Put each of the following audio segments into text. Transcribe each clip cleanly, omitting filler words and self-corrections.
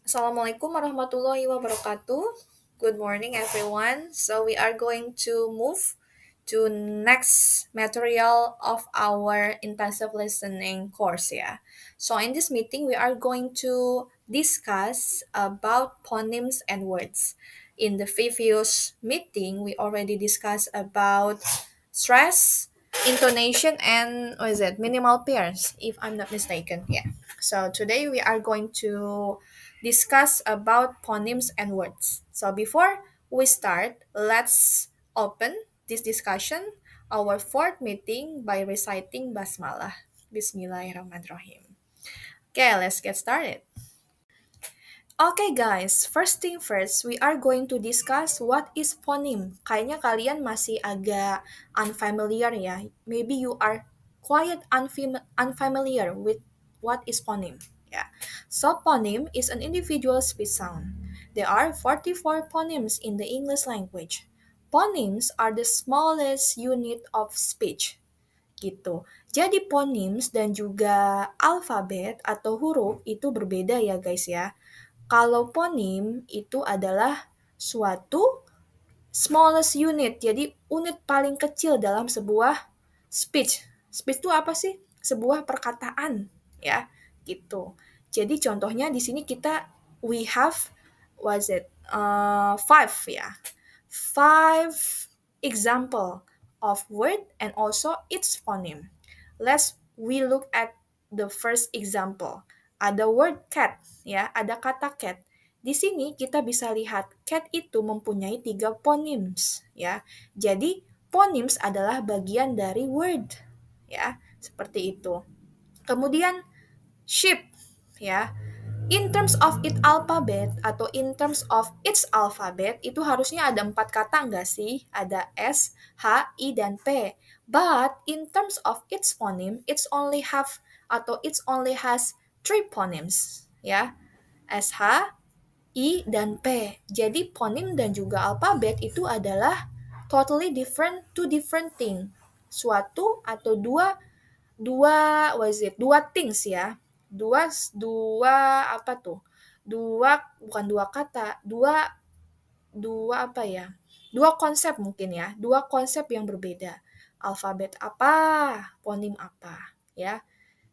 Assalamualaikum warahmatullahi wabarakatuh. Good morning, everyone. So we are going to move to next material of our intensive listening course. Yeah. So in this meeting, we are going to discuss about phonemes and words. In the previous meeting, we already discussed about stress, intonation, and what is it? Minimal pairs, if I'm not mistaken. Yeah. So today we are going to discuss about phonemes and words. So before we start, let's open this discussion, our fourth meeting, by reciting Basmalah. Bismillahirrahmanirrahim. Okay, let's get started. Okay guys, first thing first, we are going to discuss what is phoneme. Kayaknya kalian masih agak unfamiliar ya. Maybe you are quite unfamiliar with what is phoneme. Yeah. So phoneme is an individual speech sound. There are 44 phonemes in the English language. Phonemes are the smallest unit of speech gitu. Jadi phonemes dan juga alfabet atau huruf itu berbeda ya guys ya. Kalau ponim itu adalah suatu smallest unit, jadi unit paling kecil dalam sebuah speech. Speech itu apa sih? Sebuah perkataan, ya, gitu. Jadi contohnya di sini we have was it five ya, five example of word and also its phoneme. We look at the first example. Ada word cat, ya, ada kata cat. Di sini kita bisa lihat cat itu mempunyai 3 phonemes, ya. Jadi phonemes adalah bagian dari word, ya, seperti itu. Kemudian sheep, ya. In terms of its alphabet atau in terms of its alphabet itu harusnya ada 4 kata nggak sih? Ada S, H, I, dan P. But in terms of its phoneme, it's only has 3 phonemes, ya. S, H, I, dan P. Jadi phoneme dan juga alfabet itu adalah totally different, two different thing. Suatu atau dua dua things ya, dua apa tuh, bukan dua kata, dua dua apa ya, dua konsep mungkin ya, dua konsep yang berbeda, alfabet apa, fonem apa ya.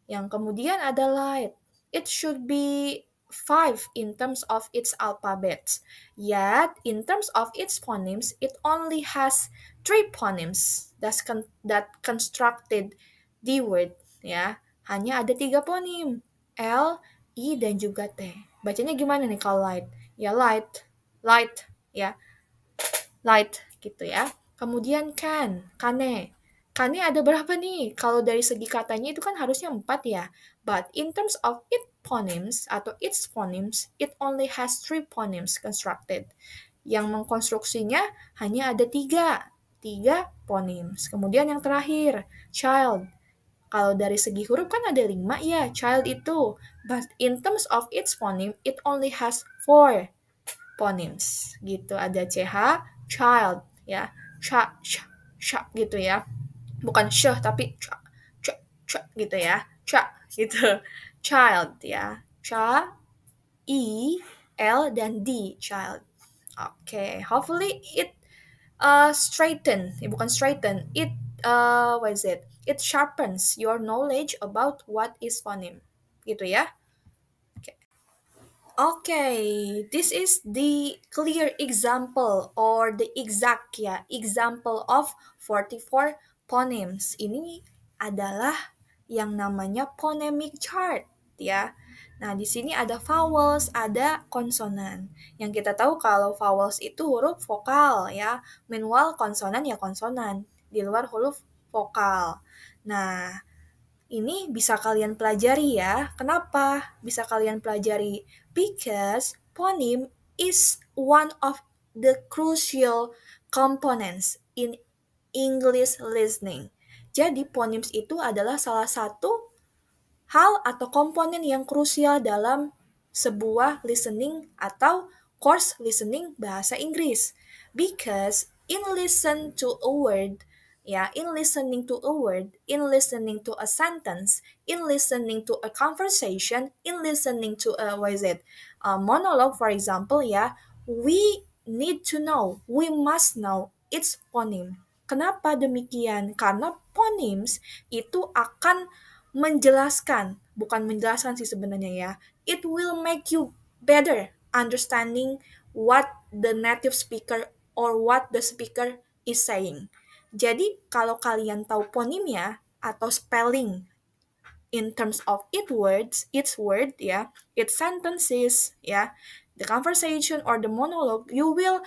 Yang kemudian ada light. It should be five in terms of its alphabets. Yet, in terms of its phonemes, it only has three phonemes that constructed the word. Ya, hanya ada 3 fonem. L, I, dan juga T. Bacanya gimana nih kalau light? Ya light, ya light gitu ya. Kemudian kane. Kane ada berapa nih? Kalau dari segi katanya itu kan harusnya 4 ya. But in terms of its phonemes atau its phonemes, it only has 3 phonemes constructed. Yang mengkonstruksinya hanya ada 3. 3 phonemes. Kemudian yang terakhir, child. Kalau dari segi huruf kan ada 5 ya, child itu. But in terms of its phoneme, it only has 4 phonemes gitu. Ada CH, child ya. Cha gitu ya. Bukan sh tapi cha gitu ya. Cha gitu. Child ya. Cha, I, L dan D, child. Oke, hopefully it bukan straighten. What is it? It sharpens your knowledge about what is phoneme. Gitu ya. Okay, this is the clear example or the exact example of 44 phonemes. Ini adalah yang namanya phonemic chart ya. Nah, di sini ada vowels, ada konsonan. Yang kita tahu kalau vowels itu huruf vokal ya. Meanwhile konsonan ya konsonan, di luar huruf vokal. Nah, ini bisa kalian pelajari ya. Kenapa bisa kalian pelajari? Because phoneme is one of the crucial components in English listening. Jadi phonemes itu adalah salah satu hal atau komponen yang krusial dalam sebuah listening atau course listening bahasa Inggris. Because in listen to a word, in listening to a word, in listening to a sentence, in listening to a conversation, in listening to a monologue, for example, ya, we need to know, we must know its phoneme. Kenapa demikian? Karena phonemes itu akan menjelaskan, bukan menjelaskan sih sebenarnya ya. It will make you better understanding what the native speaker or what the speaker is saying. Jadi kalau kalian tahu ponimnya atau spelling in terms of its word ya, its sentences ya, the conversation or the monologue, you will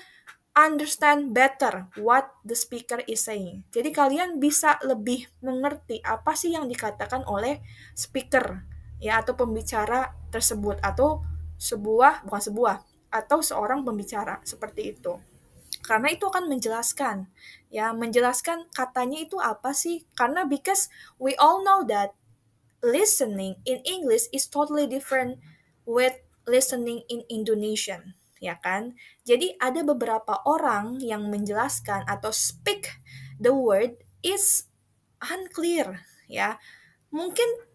understand better what the speaker is saying. Jadi kalian bisa lebih mengerti apa sih yang dikatakan oleh speaker ya atau pembicara tersebut atau bukan sebuah atau seorang pembicara seperti itu. Karena itu akan menjelaskan ya, menjelaskan katanya itu apa sih? Karena because we all know that listening in English is totally different with listening in Indonesian, ya kan? Jadi ada beberapa orang yang menjelaskan atau speak the word is unclear, ya. Mungkin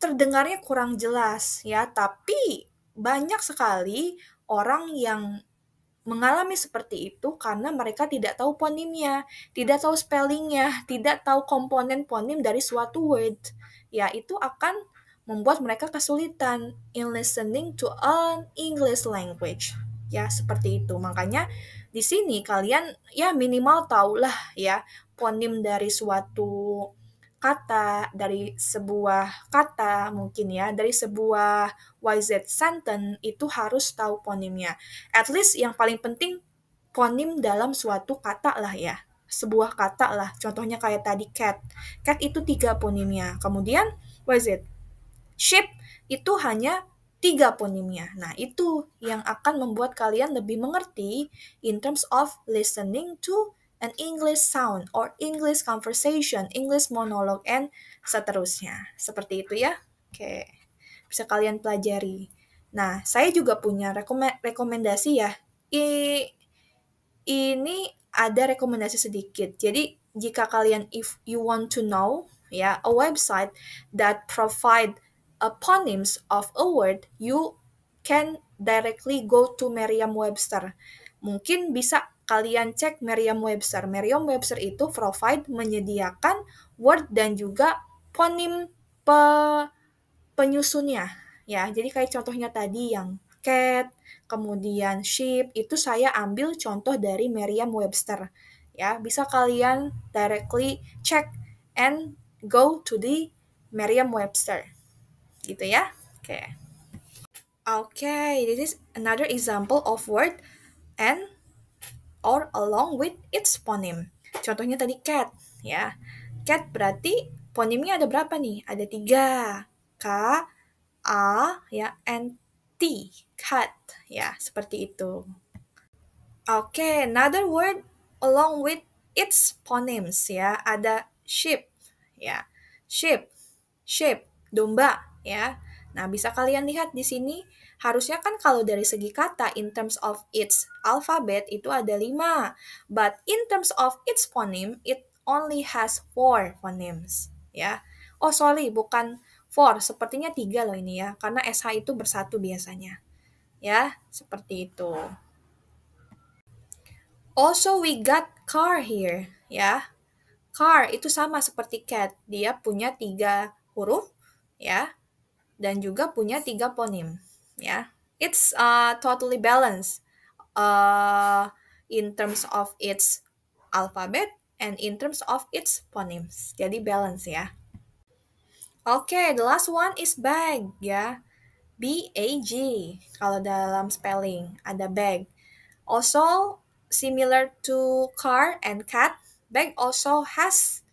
terdengarnya kurang jelas, ya, tapi banyak sekali orang yang mengalami seperti itu karena mereka tidak tahu ponimnya, tidak tahu spellingnya, tidak tahu komponen ponim dari suatu word. Ya, itu akan membuat mereka kesulitan in listening to an English language. Ya, seperti itu. Makanya di sini kalian ya minimal tahulah ya ponim dari suatu kata, dari sebuah kata mungkin ya, dari sebuah YZ sentence itu harus tahu ponimnya. At least yang paling penting ponim dalam suatu kata lah ya. Sebuah kata lah. Contohnya kayak tadi cat. Cat itu 3 ponimnya. Kemudian, what is it? Sheep itu hanya 3 ponimnya. Nah, itu yang akan membuat kalian lebih mengerti in terms of listening to an English sound or English conversation, English monologue, and seterusnya. Seperti itu ya. Oke, bisa kalian pelajari. Nah, saya juga punya rekomendasi ya. Ini ada rekomendasi sedikit. Jadi, jika kalian if you want to know ya a website that provide a phonemes of a word, you can directly go to Merriam-Webster. Mungkin bisa kalian cek Merriam-Webster. Merriam-Webster itu menyediakan word dan juga phoneme penyusunnya ya. Jadi kayak contohnya tadi yang cat, kemudian sheep, itu saya ambil contoh dari Merriam-Webster. Ya, bisa kalian directly check and go to the Merriam-Webster. Gitu ya. Oke. Okay, this is another example of word and or along with its phoneme. Contohnya tadi cat, ya. Cat berarti fonemnya ada berapa nih? Ada 3. K, A, ya, and T, cat, ya, seperti itu. Okay, another word along with its phonemes, ya, ada sheep, ya, sheep, sheep, domba, ya. Nah, bisa kalian lihat di sini, harusnya kan kalau dari segi kata, in terms of its alphabet, itu ada 5. But in terms of its phoneme, it only has 4 phonemes, ya. Oh, sorry, bukan 4, sepertinya 3 loh ini ya, karena SH itu bersatu biasanya. Ya, seperti itu. Also, we got car here, ya. Car itu sama seperti cat, dia punya 3 huruf, ya, dan juga punya 3 ponim, ya. It's totally balanced in terms of its alphabet and in terms of its phonemes. Jadi balance ya. Okay, the last one is bag, ya. B-A-G, kalau dalam spelling, ada bag. Also, similar to car and cat, bag also has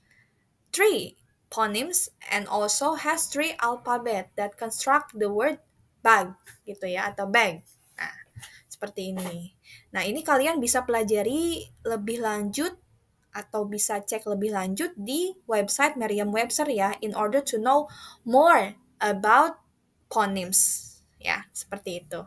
3 phonemes and also has 3 alphabet that construct the word bag, gitu ya, atau bag. Nah, seperti ini. Nah, ini kalian bisa pelajari lebih lanjut atau bisa cek lebih lanjut di website Merriam-Webster ya, in order to know more about phonemes. Ya, seperti itu.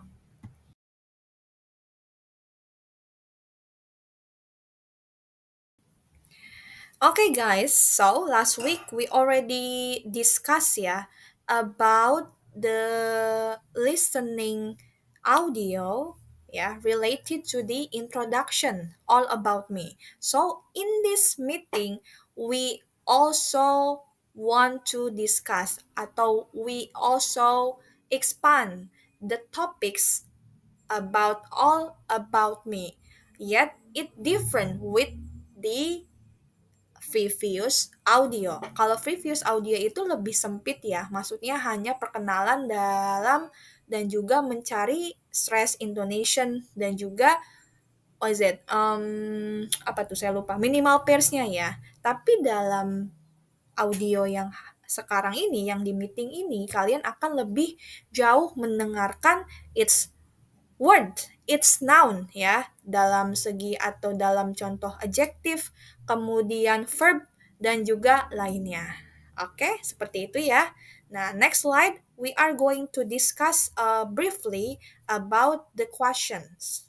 Okay guys, so last week we already discussed ya about the listening audio related to the introduction all about me. So in this meeting we also want to discuss atau we also expand the topics about all about me. Yet it different with the previous audio. Kalau previous audio itu lebih sempit ya, maksudnya hanya perkenalan dalam dan juga mencari stress intonation dan juga what is it? Apa tuh saya lupa. Minimal pairs-nya ya. Tapi dalam audio yang sekarang ini, yang di meeting ini, kalian akan lebih jauh mendengarkan its word, it's noun ya, dalam segi atau dalam contoh adjektif, kemudian verb, dan juga lainnya. Oke, seperti itu ya. Nah, next slide, we are going to discuss briefly about the questions.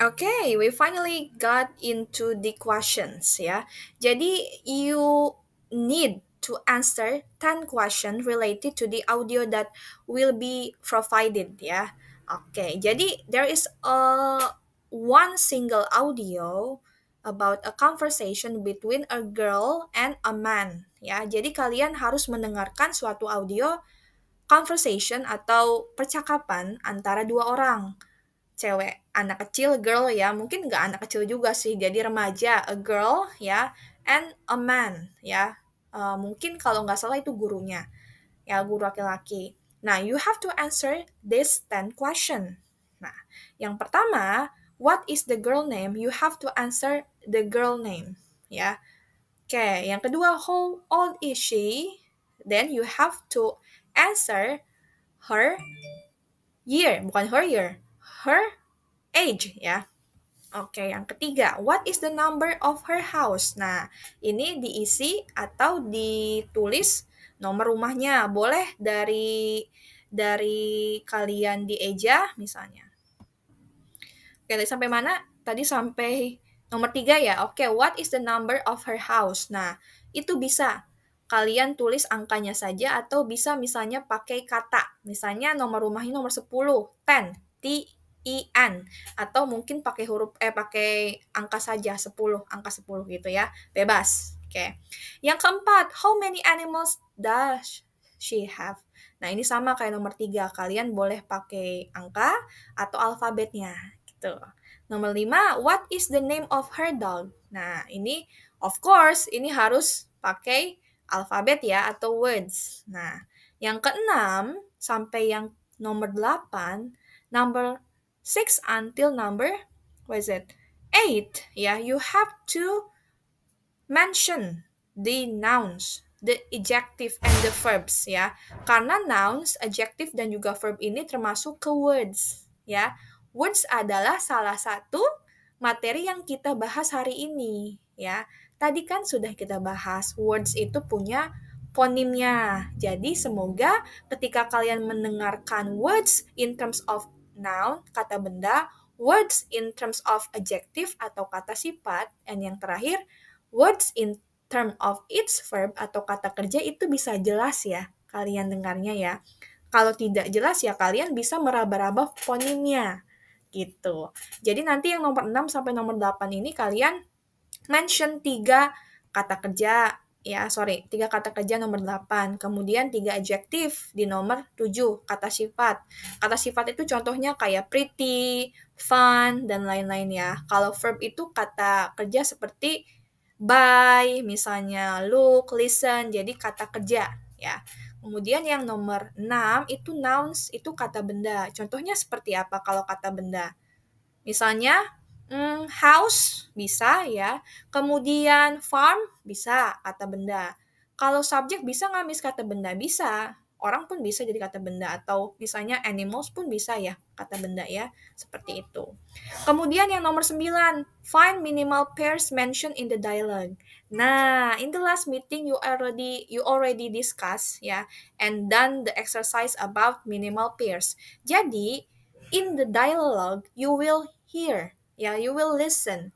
Okay, we finally got into the questions ya. Jadi you need to answer 10 questions related to the audio that will be provided ya. Oke, jadi there is one single audio about a conversation between a girl and a man ya. Jadi kalian harus mendengarkan suatu audio conversation atau percakapan antara dua orang cewek, anak kecil, girl ya, mungkin nggak anak kecil juga sih, jadi remaja, a girl ya, and a man ya. Mungkin kalau nggak salah itu gurunya, ya guru laki-laki. Nah, you have to answer this 10 question. Nah, yang pertama, what is the girl name? You have to answer the girl name, ya. Oke, yang kedua, how old is she? Then you have to answer her year, bukan her year, her age ya. Oke, yang ketiga, what is the number of her house? Nah, ini diisi atau ditulis nomor rumahnya. Boleh dari kalian dieja misalnya. Oke, tadi sampai mana? Tadi sampai nomor 3 ya. Oke, what is the number of her house? Nah, itu bisa kalian tulis angkanya saja atau bisa misalnya pakai kata. Misalnya nomor rumahnya nomor 10, 10, T-I-N. Atau mungkin pakai angka saja 10, angka 10 gitu ya. Bebas. Oke. Yang keempat, how many animals does she have? Nah, ini sama kayak nomor 3. Kalian boleh pakai angka atau alfabetnya gitu. Nomor 5, what is the name of her dog? Nah, ini of course ini harus pakai alfabet ya atau words. Nah, yang keenam sampai yang nomor 8, number 6 until number what is it? 8 ya, you have to mention the nouns, the adjective and the verbs ya. Karena nouns, adjective dan juga verb ini termasuk ke words ya. Words adalah salah satu materi yang kita bahas hari ini ya. Tadi kan sudah kita bahas words itu punya fonimnya. Jadi semoga ketika kalian mendengarkan words in terms of noun, kata benda, words in terms of adjective atau kata sifat, and yang terakhir words in term of its verb atau kata kerja itu bisa jelas ya kalian dengarnya ya. Kalau tidak jelas ya kalian bisa meraba-raba fonimnya gitu. Jadi nanti yang nomor 6 sampai nomor 8 ini kalian mention 3 kata kerja ya, 3 kata kerja nomor 8, kemudian 3 adjektif di nomor 7, kata sifat. Kata sifat itu contohnya kayak pretty, fun, dan lain-lain ya. Kalau verb itu kata kerja seperti buy, misalnya look, listen, jadi kata kerja ya. Kemudian yang nomor 6 itu nouns, itu kata benda. Contohnya seperti apa kalau kata benda? Misalnya house bisa ya. Kemudian farm bisa kata benda. Kalau subjek bisa nggak Miss kata benda? Bisa. Orang pun bisa jadi kata benda atau misalnya animals pun bisa ya kata benda ya. Seperti itu. Kemudian yang nomor 9, find minimal pairs mentioned in the dialogue. Nah, in the last meeting you already discuss ya and done the exercise about minimal pairs. Jadi, in the dialogue you will hear ya, you will listen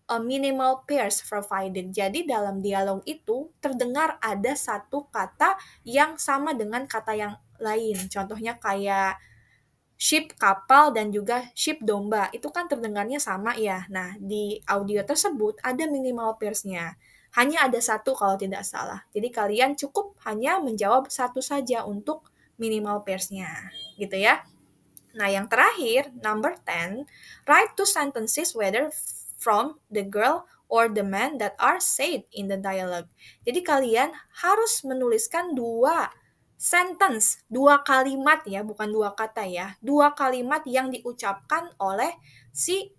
a minimal pairs provided. Jadi dalam dialog itu terdengar ada satu kata yang sama dengan kata yang lain. Contohnya kayak sheep kapal dan juga sheep domba. Itu kan terdengarnya sama ya. Nah, di audio tersebut ada minimal pairs-nya. Hanya ada satu kalau tidak salah. Jadi kalian cukup hanya menjawab satu saja untuk minimal pairs-nya. Gitu ya. Nah, yang terakhir, number 10, write two sentences whether from the girl or the man that are said in the dialogue. Jadi kalian harus menuliskan dua sentence, dua kalimat ya, bukan dua kata ya. Dua kalimat yang diucapkan oleh si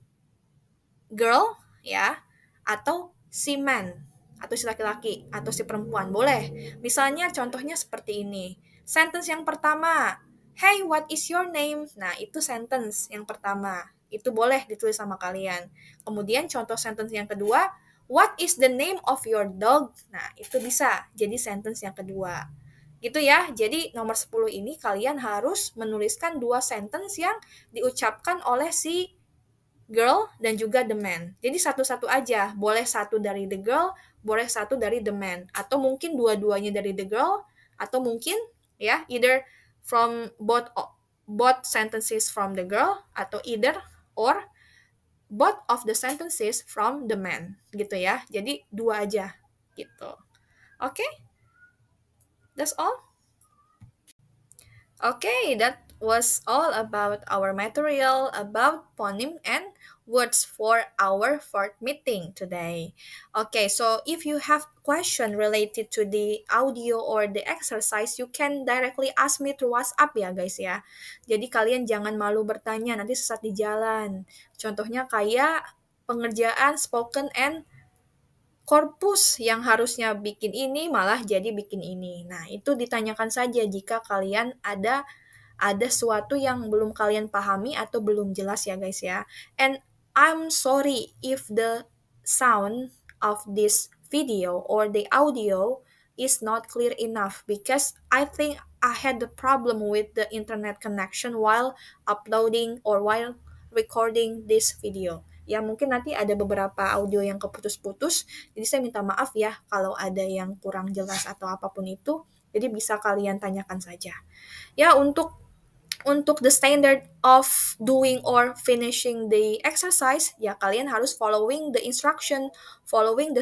girl ya, atau si man, atau si laki-laki, atau si perempuan. Boleh. Misalnya contohnya seperti ini. Sentence yang pertama, "Hey, what is your name?" Nah, itu sentence yang pertama. Itu boleh ditulis sama kalian. Kemudian contoh sentence yang kedua, "What is the name of your dog?" Nah, itu bisa jadi sentence yang kedua. Gitu ya. Jadi nomor 10 ini kalian harus menuliskan dua sentence yang diucapkan oleh si girl dan juga the man. Jadi satu-satu aja, boleh satu dari the girl, boleh satu dari the man, atau mungkin dua-duanya dari the girl, atau mungkin ya either from both sentences from the girl, atau either or both of the sentences from the man, gitu ya. Jadi dua aja, gitu. Oke, okay? That's all. Okay, that was all about our material about phoneme and words for our fourth meeting today. Okay, so if you have question related to the audio or the exercise, you can directly ask me through WhatsApp ya guys ya. Jadi kalian jangan malu bertanya, nanti sesat di jalan. Contohnya kayak pengerjaan spoken and korpus yang harusnya bikin ini malah jadi bikin ini. Nah, itu ditanyakan saja jika kalian ada sesuatu yang belum kalian pahami atau belum jelas ya guys ya. And I'm sorry if the sound of this video or the audio is not clear enough because I think I had the problem with the internet connection while uploading or while recording this video. Ya mungkin nanti ada beberapa audio yang keputus-putus, jadi saya minta maaf ya kalau ada yang kurang jelas atau apapun itu, jadi bisa kalian tanyakan saja. Ya untuk the standard of doing or finishing the exercise, ya kalian harus following the instruction, following the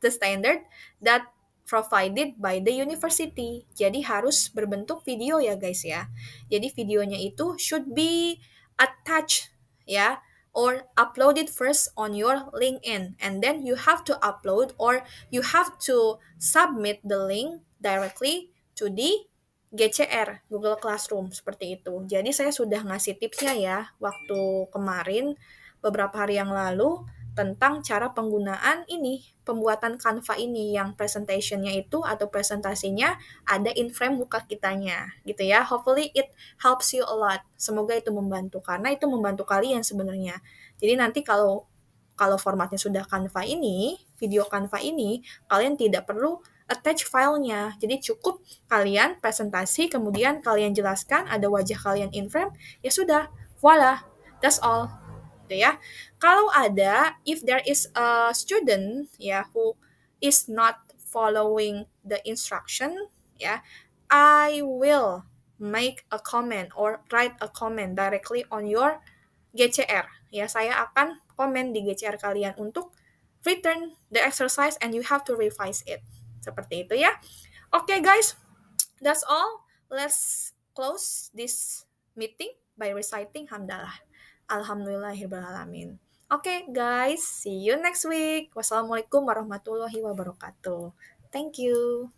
standard that provided by the university. Jadi harus berbentuk video ya guys ya. Jadi videonya itu should be attached ya or uploaded first on your LinkedIn and then you have to upload or you have to submit the link directly to the GCR, Google Classroom, seperti itu. Jadi saya sudah ngasih tipsnya ya, waktu kemarin, beberapa hari yang lalu, tentang cara penggunaan ini, pembuatan Canva ini, yang presentation-nya itu, atau presentasinya, ada in frame muka kitanya, gitu ya. Hopefully it helps you a lot. Semoga itu membantu, karena itu membantu kalian sebenarnya. Jadi nanti kalau formatnya sudah Canva ini, video Canva ini, kalian tidak perlu attach filenya. Jadi cukup kalian presentasi, kemudian kalian jelaskan, ada wajah kalian in frame, ya sudah, voila, that's all. Gitu ya. Kalau ada, if there is a student ya who is not following the instruction, ya, I will make a comment or write a comment directly on your GCR. Ya, saya akan komen di GCR kalian untuk return the exercise and you have to revise it. Seperti itu ya. Oke guys, that's all. Let's close this meeting by reciting hamdalah. Alhamdulillahirrahmanirrahim. Oke guys, see you next week. Wassalamualaikum warahmatullahi wabarakatuh. Thank you.